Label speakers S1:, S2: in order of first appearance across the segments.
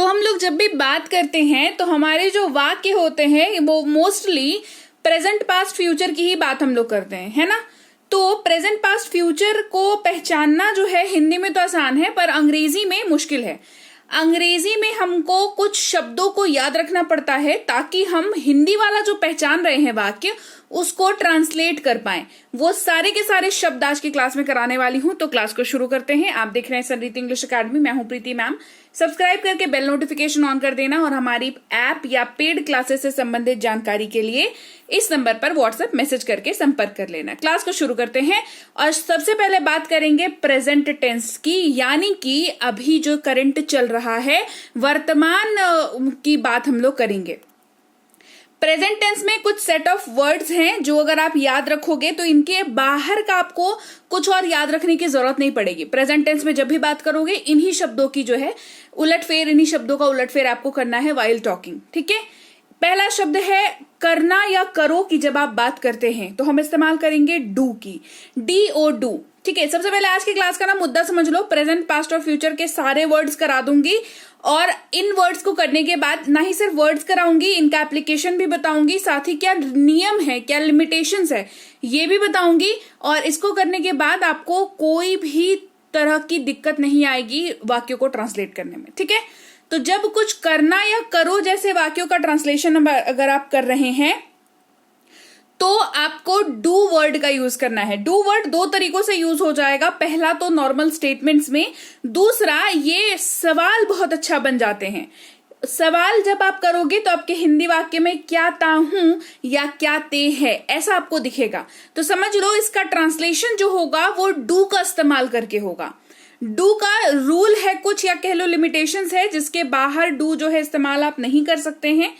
S1: तो हम लोग जब भी बात करते हैं तो हमारे जो वाक्य होते हैं वो मोस्टली प्रेजेंट पास्ट फ्यूचर की ही बात हम लोग करते हैं, है ना। तो प्रेजेंट पास्ट फ्यूचर को पहचानना जो है हिंदी में तो आसान है पर अंग्रेजी में मुश्किल है। अंग्रेजी में हमको कुछ शब्दों को याद रखना पड़ता है ताकि हम हिंदी वाला जो पहचान रहे हैं वाक्य उसको ट्रांसलेट कर पाएं। वो सारे के सारे शब्द आज की क्लास में कराने वाली हूं, तो क्लास को शुरू करते हैं। आप देख रहे हैं संरीति इंग्लिश अकेडमी, मैं हूं प्रीति मैम। सब्सक्राइब करके बेल नोटिफिकेशन ऑन कर देना और हमारी ऐप या पेड क्लासेस से संबंधित जानकारी के लिए इस नंबर पर व्हाट्सएप मैसेज करके संपर्क कर लेना। क्लास को शुरू करते हैं और सबसे पहले बात करेंगे प्रेजेंट टेंस की, यानी कि अभी जो करंट चल रहा है वर्तमान की बात हम लोग करेंगे। प्रेजेंट टेंस में कुछ सेट ऑफ वर्ड्स हैं जो अगर आप याद रखोगे तो इनके बाहर का आपको कुछ और याद रखने की जरूरत नहीं पड़ेगी। प्रेजेंट टेंस में जब भी बात करोगे इन्हीं शब्दों की जो है उलटफेर, इन्हीं शब्दों का उलटफेर आपको करना है वाइल टॉकिंग, ठीक है। पहला शब्द है करना या करो की जब आप बात करते हैं तो हम इस्तेमाल करेंगे डू की, DO डू, ठीक है। सबसे पहले आज की क्लास का ना मुद्दा समझ लो, प्रेजेंट पास्ट और फ्यूचर के सारे वर्ड्स करा दूंगी और इन वर्ड्स को करने के बाद ना ही सिर्फ वर्ड्स कराऊंगी, इनका एप्लीकेशन भी बताऊंगी, साथ ही क्या नियम है, क्या लिमिटेशंस है ये भी बताऊंगी। और इसको करने के बाद आपको कोई भी तरह की दिक्कत नहीं आएगी वाक्यों को ट्रांसलेट करने में, ठीक है। तो जब कुछ करना या करो जैसे वाक्यों का ट्रांसलेशन अगर आप कर रहे हैं तो आपको डू वर्ड का यूज करना है। डू वर्ड दो तरीकों से यूज हो जाएगा, पहला तो नॉर्मल स्टेटमेंट्स में, दूसरा ये सवाल बहुत अच्छा बन जाते हैं। सवाल जब आप करोगे तो आपके हिंदी वाक्य में क्या ता हूं या क्या ते है ऐसा आपको दिखेगा। तो समझ लो इसका ट्रांसलेशन जो होगा वो डू का इस्तेमाल करके होगा। डू का रूल है कुछ या कह लो लिमिटेशंस है जिसके बाहर डू जो है इस्तेमाल आप नहीं कर सकते हैं।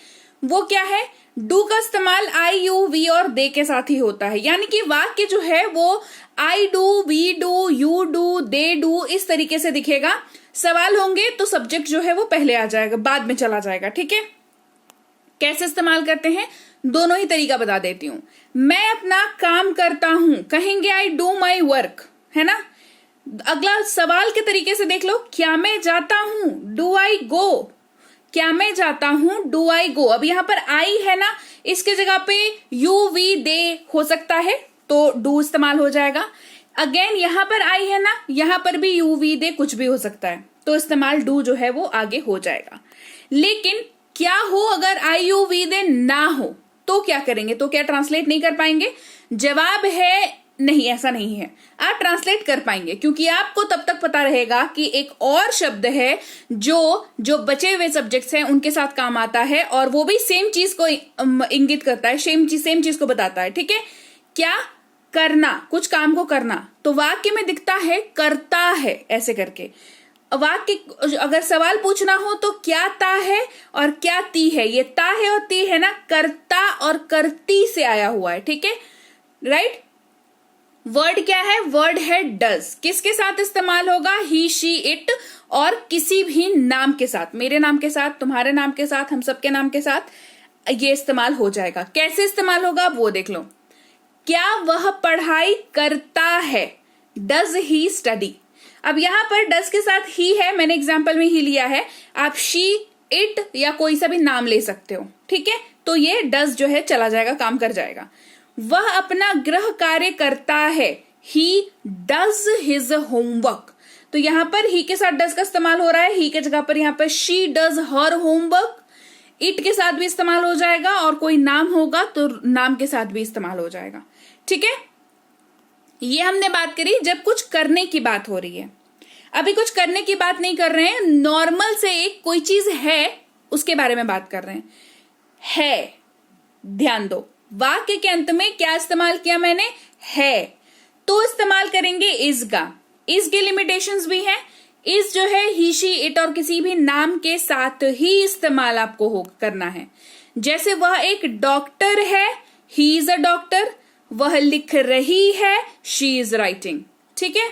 S1: वो क्या है, डू का इस्तेमाल आई, यू, वी और दे के साथ ही होता है, यानी कि वाक्य जो है वो I do, we do, you do, they do इस तरीके से दिखेगा। सवाल होंगे तो सब्जेक्ट जो है वो पहले आ जाएगा, बाद में चला जाएगा, ठीक है। कैसे इस्तेमाल करते हैं दोनों ही तरीका बता देती हूं। मैं अपना काम करता हूं कहेंगे आई डू माई वर्क, है ना। अगला सवाल के तरीके से देख लो, क्या मैं जाता हूं, डू आई गो, क्या मैं जाता हूं, डू आई गो। अब यहां पर आई है ना, इसके जगह पे यू, वी, दे हो सकता है तो डू इस्तेमाल हो जाएगा। अगेन यहां पर आई है ना, यहां पर भी यू, वी, दे कुछ भी हो सकता है तो इस्तेमाल डू जो है वो आगे हो जाएगा। लेकिन क्या हो अगर आई, यू, वी, दे ना हो तो क्या करेंगे, तो क्या ट्रांसलेट नहीं कर पाएंगे? जवाब है नहीं, ऐसा नहीं है। आप ट्रांसलेट कर पाएंगे क्योंकि आपको तब तक पता रहेगा कि एक और शब्द है जो बचे हुए सब्जेक्ट्स हैं उनके साथ काम आता है और वो भी सेम चीज को इंगित करता है, सेम चीज को बताता है, ठीक है। क्या करना, कुछ काम को करना, तो वाक्य में दिखता है करता है ऐसे करके। वाक्य अगर सवाल पूछना हो तो क्या ता है और क्या ती है, ये ता है और ती है ना, करता और करती से आया हुआ है, ठीक है, राइट। वर्ड क्या है, वर्ड है डज, किसके साथ इस्तेमाल होगा, ही, शी, इट और किसी भी नाम के साथ, मेरे नाम के साथ, तुम्हारे नाम के साथ, हम सबके नाम के साथ ये इस्तेमाल हो जाएगा। कैसे इस्तेमाल होगा वो देख लो। क्या वह पढ़ाई करता है, डज ही स्टडी। अब यहां पर डज के साथ ही है, मैंने एग्जाम्पल में ही लिया है, आप शी, इट या कोई सा भी नाम ले सकते हो, ठीक है। तो ये डज जो है चला जाएगा, काम कर जाएगा। वह अपना गृह कार्य करता है, ही डज हिज होमवर्क। तो यहां पर ही के साथ डज का इस्तेमाल हो रहा है, ही के जगह पर यहां पर she does her homework. It के साथ भी इस्तेमाल हो जाएगा और कोई नाम होगा तो नाम के साथ भी इस्तेमाल हो जाएगा, ठीक है। ये हमने बात करी जब कुछ करने की बात हो रही है। अभी कुछ करने की बात नहीं कर रहे हैं, नॉर्मल से एक कोई चीज है उसके बारे में बात कर रहे हैं। ध्यान दो, वाक्य के अंत में क्या इस्तेमाल किया मैंने, है, तो इस्तेमाल करेंगे इज का। इज के लिमिटेशंस भी हैं। इज जो है ही, शी, इट और किसी भी नाम के साथ ही इस्तेमाल आपको करना है। जैसे वह एक डॉक्टर है, ही इज अ डॉक्टर। वह लिख रही है, शी इज राइटिंग, ठीक है।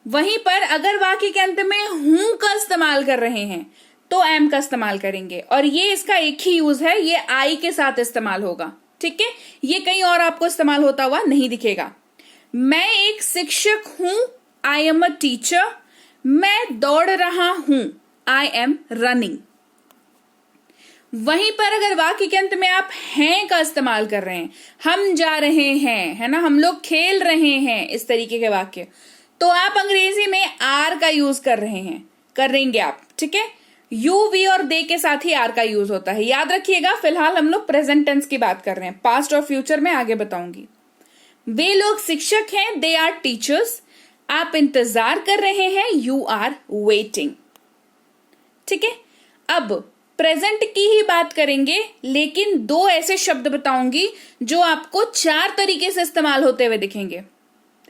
S1: वहीं पर अगर वाक्य के अंत में हूं का इस्तेमाल कर रहे हैं तो एम का इस्तेमाल करेंगे और ये इसका एक ही यूज है, ये आई के साथ इस्तेमाल होगा, ठीक है। ये कहीं और आपको इस्तेमाल होता हुआ नहीं दिखेगा। मैं एक शिक्षक हूं, आई एम अ टीचर। मैं दौड़ रहा हूं, आई एम रनिंग। वहीं पर अगर वाक्य के अंत में आप हैं का इस्तेमाल कर रहे हैं, हम जा रहे हैं, है ना, हम लोग खेल रहे हैं, इस तरीके के वाक्य, तो आप अंग्रेजी में आर का यूज करेंगे आप, ठीक है। यू, वी और दे के साथ ही आर का यूज होता है, याद रखिएगा। फिलहाल हम लोग प्रेजेंट टेंस की बात कर रहे हैं, पास्ट और फ्यूचर में आगे बताऊंगी। वे लोग शिक्षक हैं, दे आर टीचर्स। आप इंतजार कर रहे हैं, यू आर वेटिंग, ठीक है। अब प्रेजेंट की ही बात करेंगे, लेकिन दो ऐसे शब्द बताऊंगी जो आपको 4 तरीके से इस्तेमाल होते हुए दिखेंगे,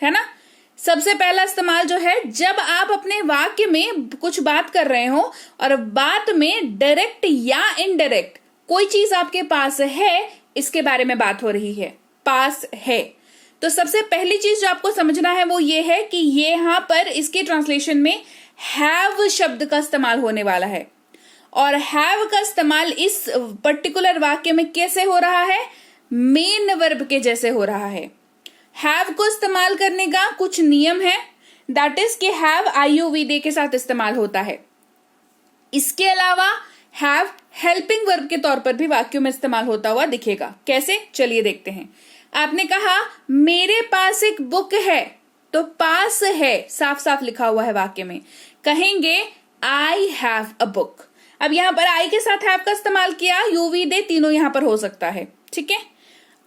S1: है ना। सबसे पहला इस्तेमाल जो है, जब आप अपने वाक्य में कुछ बात कर रहे हो और बात में डायरेक्ट या इनडायरेक्ट कोई चीज आपके पास है, इसके बारे में बात हो रही है, पास है। तो सबसे पहली चीज जो आपको समझना है वो ये है कि ये यहां पर इसके ट्रांसलेशन में हैव शब्द का इस्तेमाल होने वाला है। और हैव का इस्तेमाल इस पर्टिकुलर वाक्य में कैसे हो रहा है, मेन वर्ब के जैसे हो रहा है। हैव को इस्तेमाल करने का कुछ नियम है, दैट इज कि हैव IUV के साथ इस्तेमाल होता है। इसके अलावा हैव हेल्पिंग वर्ब के तौर पर भी वाक्यों में इस्तेमाल होता हुआ दिखेगा। कैसे, चलिए देखते हैं। आपने कहा मेरे पास एक बुक है, तो पास है साफ साफ लिखा हुआ है वाक्य में, कहेंगे आई हैव अ बुक। अब यहां पर आई के साथ हैव का इस्तेमाल किया, यूवी दे तीनों यहां पर हो सकता है, ठीक है।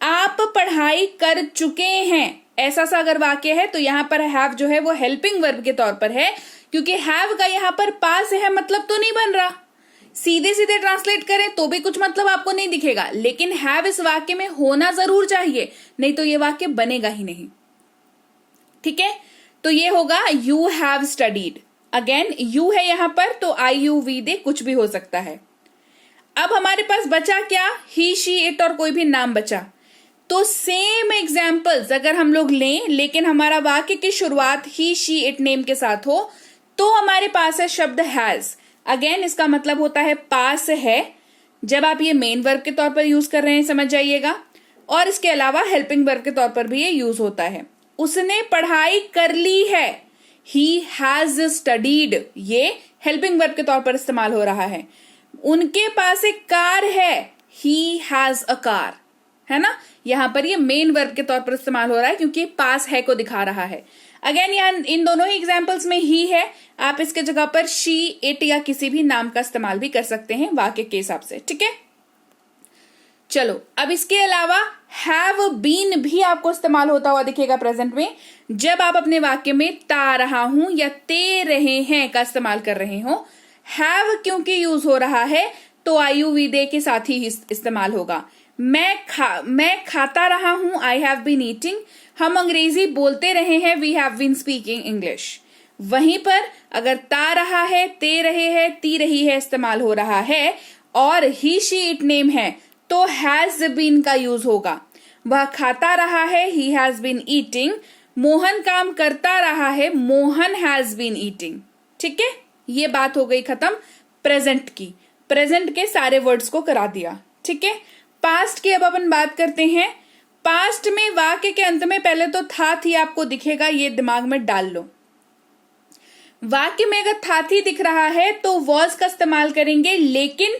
S1: आप पढ़ाई कर चुके हैं, ऐसा सा अगर वाक्य है तो यहां पर हैव जो है वो हेल्पिंग वर्ब के तौर पर है, क्योंकि हैव का यहां पर पास है, मतलब तो नहीं बन रहा। सीधे सीधे ट्रांसलेट करें तो भी कुछ मतलब आपको नहीं दिखेगा, लेकिन हैव इस वाक्य में होना जरूर चाहिए, नहीं तो ये वाक्य बनेगा ही नहीं, ठीक है। तो ये होगा you have studied. Again you है यहां पर, तो IUV दे कुछ भी हो सकता है। अब हमारे पास बचा क्या, ही, शी, इट और कोई भी नाम बचा। तो सेम एग्जाम्पल्स अगर हम लोग लें, लेकिन हमारा वाक्य की शुरुआत ही, शी, इट नेम के साथ हो, तो हमारे पास है शब्द हैज। अगेन इसका मतलब होता है पास है, जब आप ये मेन वर्ब के तौर पर यूज कर रहे हैं, समझ जाइएगा। और इसके अलावा हेल्पिंग वर्ब के तौर पर भी ये यूज होता है। उसने पढ़ाई कर ली है, ही हैज स्टडीड, ये हेल्पिंग वर्ब के तौर पर इस्तेमाल हो रहा है। उनके पास एक कार है, ही हैज अ कार, है ना। यहां पर ये मेन वर्ब के तौर पर इस्तेमाल हो रहा है, क्योंकि पास है को दिखा रहा है। अगेन यहाँ इन दोनों ही एग्जाम्पल्स में ही है, आप इसके जगह पर शी, इट या किसी भी नाम का इस्तेमाल भी कर सकते हैं वाक्य के हिसाब से, ठीक है। चलो, अब इसके अलावा हैव बीन भी आपको इस्तेमाल होता हुआ दिखेगा प्रेजेंट में, जब आप अपने वाक्य में ता रहा हूं या ते रहे हैं का इस्तेमाल कर रहे हो। हैव क्योंकि यूज हो रहा है, तो IUV दे के साथ ही इस्तेमाल होगा। मैं खाता रहा हूं, आई हैव बीन ईटिंग। हम अंग्रेजी बोलते रहे हैं, we have been speaking English. वहीं पर अगर ता रहा है, ते रहे हैं, ती रही है इस्तेमाल हो रहा है, और ही, शी, इट नेम है, तो हैज बीन का यूज होगा। वह खाता रहा है, he has been eating. Mohan काम करता रहा है, मोहन हैज बीन ईटिंग, ठीक है। ये बात हो गई खत्म प्रेजेंट की, प्रेजेंट के सारे वर्ड्स को करा दिया, ठीक है। पास्ट की अब अपन बात करते हैं। पास्ट में वाक्य के अंत में पहले तो था थी आपको दिखेगा, ये दिमाग में डाल लो। वाक्य में अगर था थी दिख रहा है तो वॉज का इस्तेमाल करेंगे, लेकिन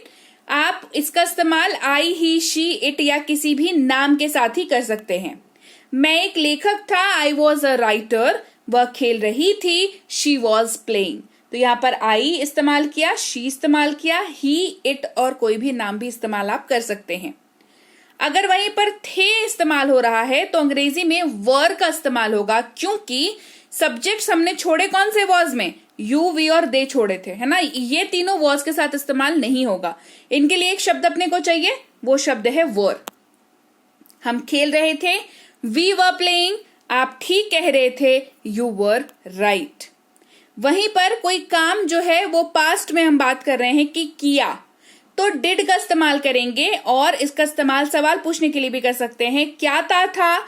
S1: आप इसका इस्तेमाल आई, ही, शी, इट या किसी भी नाम के साथ ही कर सकते हैं। मैं एक लेखक था, आई वॉज अ राइटर। वह खेल रही थी, शी वॉज प्लेइंग। तो यहां पर आई इस्तेमाल किया, शी इस्तेमाल किया, ही, इट और कोई भी नाम भी इस्तेमाल आप कर सकते हैं। अगर वहीं पर थे इस्तेमाल हो रहा है तो अंग्रेजी में वर का इस्तेमाल होगा, क्योंकि सब्जेक्ट्स हमने छोड़े कौन से वॉज में, यू, वी और दे छोड़े थे, है ना। ये तीनों वॉज के साथ इस्तेमाल नहीं होगा। इनके लिए एक शब्द अपने को चाहिए, वो शब्द है वर। हम खेल रहे थे, वी वर प्लेइंग। आप ठीक कह रहे थे, यू वर राइट। वहीं पर कोई काम जो है वो पास्ट में हम बात कर रहे हैं कि किया, तो डिड का इस्तेमाल करेंगे। और इसका इस्तेमाल सवाल पूछने के लिए भी कर सकते हैं, क्या था,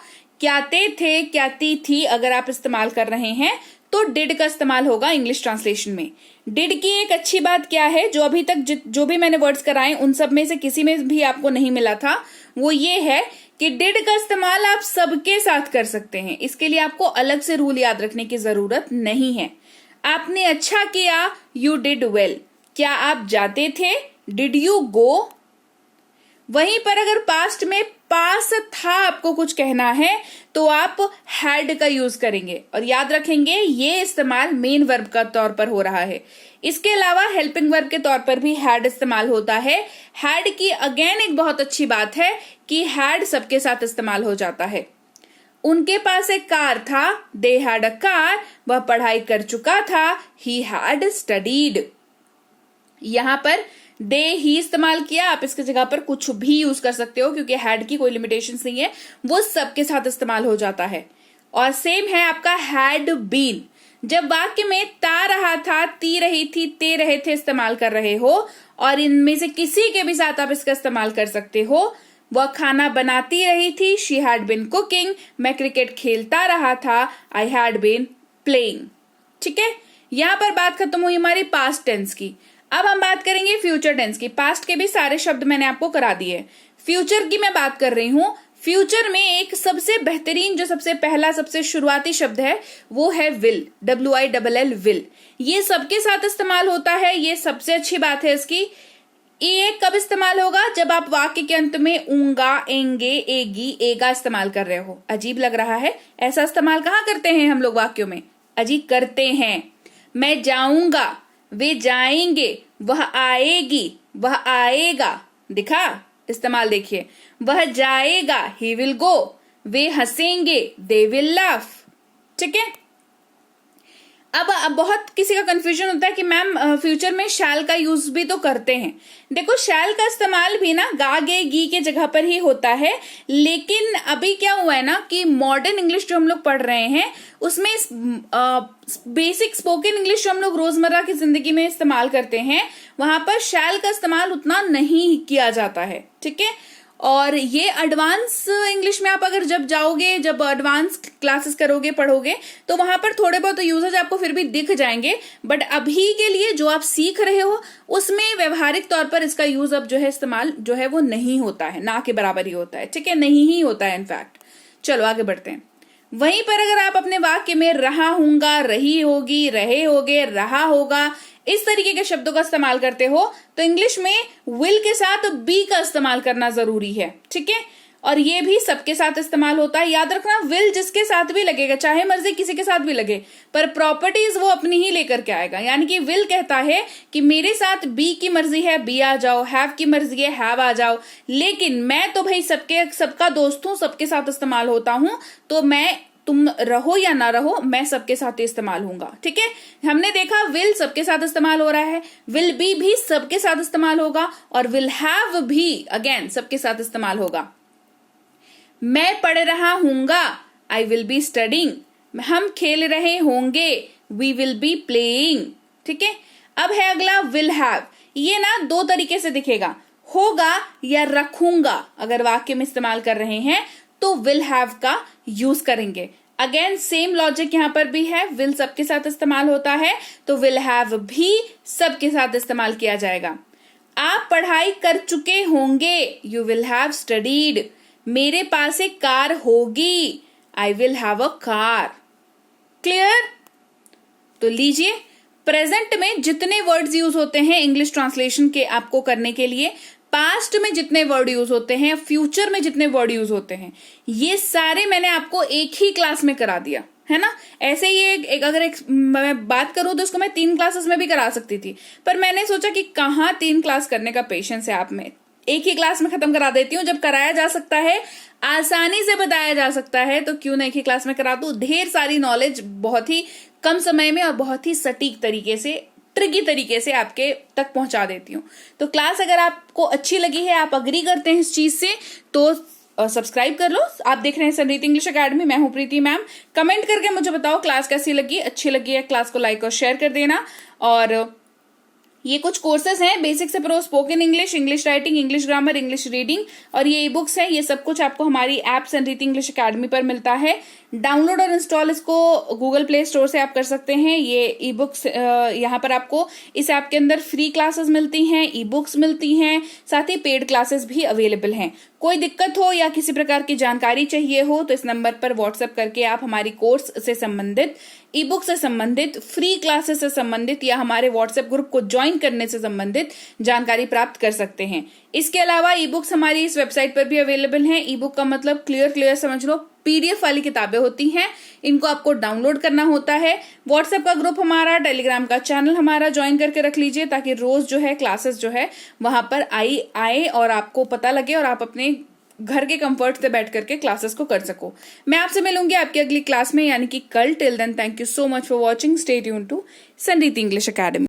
S1: क्या थे, क्या थी। अगर आप इस्तेमाल कर रहे हैं तो डिड का इस्तेमाल होगा इंग्लिश ट्रांसलेशन में। डिड की एक अच्छी बात क्या है, जो अभी तक जो भी मैंने वर्ड्स कराए उन सब में से किसी में भी आपको नहीं मिला था, वो ये है कि डिड का इस्तेमाल आप सबके साथ कर सकते हैं। इसके लिए आपको अलग से रूल याद रखने की जरूरत नहीं है। आपने अच्छा किया, यू डिड वेल। क्या आप जाते थे? Did you go? वहीं पर अगर पास्ट में पास था आपको कुछ कहना है तो आप हैड का यूज करेंगे, और याद रखेंगे ये इस्तेमाल मेन वर्ब का तौर पर हो रहा है। इसके अलावा हेल्पिंग वर्ब के तौर पर भी हैड इस्तेमाल होता है। हैड की अगेन एक बहुत अच्छी बात है कि हैड सबके साथ इस्तेमाल हो जाता है। उनके पास एक कार था, दे हैड अ कार, वह पढ़ाई कर चुका था, ही हैड स्टडीड। यहां पर दे ही इस्तेमाल किया, आप इसकी जगह पर कुछ भी यूज कर सकते हो क्योंकि हैड की कोई लिमिटेशंस नहीं है, वो सबके साथ इस्तेमाल हो जाता है। और सेम है आपका हैड बीन, जब वाक्य में ता रहा था, ती रही थी, ते रहे थे इस्तेमाल कर रहे हो, और इनमें से किसी के भी साथ आप इसका इस्तेमाल कर सकते हो। वह खाना बनाती रही थी, शी हैड बीन कुकिंग, मैं क्रिकेट खेलता रहा था, आई हैड बीन प्लेइंग। ठीक है, यहां पर बात खत्म हुई हमारी पास्ट टेंस की। अब हम बात करेंगे फ्यूचर टेंस की। पास्ट के भी सारे शब्द मैंने आपको करा दिए, फ्यूचर की मैं बात कर रही हूं। फ्यूचर में एक सबसे बेहतरीन, जो सबसे पहला सबसे शुरुआती शब्द है वो है विल, WILL, विल। ये सबके साथ इस्तेमाल होता है, ये सबसे अच्छी बात है इसकी। ये कब इस्तेमाल होगा? जब आप वाक्य के अंत में ऊंगा, एंगे, एगी, एगा इस्तेमाल कर रहे हो। अजीब लग रहा है, ऐसा इस्तेमाल कहाँ करते हैं हम लोग वाक्यों में? अजीब करते हैं। मैं जाऊंगा, वे जाएंगे, वह आएगी, वह आएगा। दिखा इस्तेमाल, देखिए। वह जाएगा, ही विल गो, वे हंसेंगे, दे विल लाफ। ठीक है, अब बहुत किसी का कंफ्यूजन होता है कि मैम फ्यूचर में शैल का यूज भी तो करते हैं। देखो, शैल का इस्तेमाल भी ना गा, गे, गी के जगह पर ही होता है, लेकिन अभी क्या हुआ है ना कि मॉडर्न इंग्लिश जो हम लोग पढ़ रहे हैं उसमें बेसिक स्पोकन इंग्लिश जो हम लोग रोजमर्रा की जिंदगी में इस्तेमाल करते हैं, वहां पर शैल का इस्तेमाल उतना नहीं किया जाता है। ठीक है, और ये एडवांस इंग्लिश में आप अगर जब जाओगे, जब एडवांस क्लासेस करोगे, पढ़ोगे, तो वहां पर थोड़े बहुत यूजेज आपको फिर भी दिख जाएंगे, बट अभी के लिए जो आप सीख रहे हो उसमें व्यवहारिक तौर पर इसका यूज अब जो है, इस्तेमाल जो है वो नहीं होता है, ना के बराबर ही होता है। ठीक है, नहीं ही होता है इनफैक्ट। चलो आगे बढ़ते हैं। वहीं पर अगर आप अपने वाक्य में रहा हूंगा, रही होगी, रहे होगे, रहा होगा, इस तरीके के शब्दों का इस्तेमाल करते हो तो इंग्लिश में विल के साथ बी का इस्तेमाल करना जरूरी है। ठीक है, और ये भी सबके साथ इस्तेमाल होता है। याद रखना, विल जिसके साथ भी लगेगा, चाहे मर्जी किसी के साथ भी लगे, पर प्रॉपर्टीज वो अपनी ही लेकर के आएगा। यानी कि विल कहता है कि मेरे साथ बी की मर्जी है, बी आ जाओ, हैव की मर्जी है, हैव आ जाओ, लेकिन मैं तो भाई सबका दोस्त हूं, सबके साथ इस्तेमाल होता हूं, तो मैं, तुम रहो या ना रहो, मैं सबके साथ इस्तेमाल होऊंगा। ठीक है, हमने देखा विल सबके साथ इस्तेमाल हो रहा है, विल बी भी सबके साथ इस्तेमाल होगा, और विल हैव भी अगेन सबके साथ इस्तेमाल होगा। मैं पढ़ रहा हूंगा, आई विल बी स्टडिंग, हम खेल रहे होंगे, वी विल बी प्लेइंग। ठीक है, अब है अगला विल हैव। ये ना दो तरीके से दिखेगा, होगा या रखूंगा। अगर वाक्य में इस्तेमाल कर रहे हैं तो विल हैव का यूज करेंगे। अगेन सेम लॉजिक यहां पर भी है, विल सबके साथ इस्तेमाल होता है तो विल हैव भी सबके साथ इस्तेमाल किया जाएगा। आप पढ़ाई कर चुके होंगे, यू विल हैव स्टडीड, मेरे पास एक कार होगी, I will have a car. Clear? तो लीजिए, प्रेजेंट में जितने वर्ड्स यूज होते हैं इंग्लिश ट्रांसलेशन के आपको करने के लिए, पास्ट में जितने वर्ड यूज होते हैं, फ्यूचर में जितने वर्ड यूज होते हैं, ये सारे मैंने आपको एक ही क्लास में करा दिया है ना। ऐसे ही अगर मैं बात करूं तो इसको मैं 3 क्लासेस में भी करा सकती थी, पर मैंने सोचा कि कहाँ 3 क्लास करने का पेशेंस है आप में, एक ही क्लास में खत्म करा देती हूँ। जब कराया जा सकता है, आसानी से बताया जा सकता है, तो क्यों ना एक ही क्लास में करा दूं। ढेर सारी नॉलेज बहुत ही कम समय में और बहुत ही सटीक तरीके से, ट्रिकी तरीके से आपके तक पहुंचा देती हूँ। तो क्लास अगर आपको अच्छी लगी है, आप अग्री करते हैं इस चीज से, तो सब्सक्राइब कर लो। आप देख रहे हैं समृद्धि इंग्लिश एकेडमी, मैं हूं प्रीति मैम। कमेंट करके मुझे बताओ क्लास कैसी लगी, अच्छी लगी है, क्लास को लाइक और शेयर कर देना। और ये कुछ कोर्सेज हैं, बेसिक से pro, spoken English, English writing, English grammar, English reading, और ये ई बुक्स हैं। ये सब कुछ आपको हमारी ऐप समृद्धि इंग्लिश एकेडमी पर मिलता है। डाउनलोड और इंस्टॉल इसको गूगल प्ले स्टोर से आप कर सकते हैं। ये ई बुक्स, यहाँ पर आपको इस ऐप के अंदर फ्री क्लासेस मिलती हैं, ई बुक्स मिलती हैं, साथ ही पेड क्लासेस भी अवेलेबल हैं। कोई दिक्कत हो या किसी प्रकार की जानकारी चाहिए हो तो इस नंबर पर व्हाट्सएप करके आप हमारी कोर्स से संबंधित, ई बुक से संबंधित, फ्री क्लासेस से संबंधित या हमारे व्हाट्सएप ग्रुप को ज्वाइन करने से संबंधित जानकारी प्राप्त कर सकते हैं। इसके अलावा ई बुक्स हमारी इस वेबसाइट पर भी अवेलेबल हैं। ई बुक का मतलब क्लियर समझ लो, पीडीएफ वाली किताबें होती हैं, इनको आपको डाउनलोड करना होता है। व्हाट्सएप का ग्रुप हमारा, टेलीग्राम का चैनल हमारा ज्वाइन करके रख लीजिए ताकि रोज जो है क्लासेस जो है वहां पर आए और आपको पता लगे और आप अपने घर के कंफर्ट से बैठ करके क्लासेस को कर सको। मैं आपसे मिलूंगी आपकी अगली क्लास में, यानी कि कल। Till then, thank you so much for watching. Stay tuned to Sanriti English academy.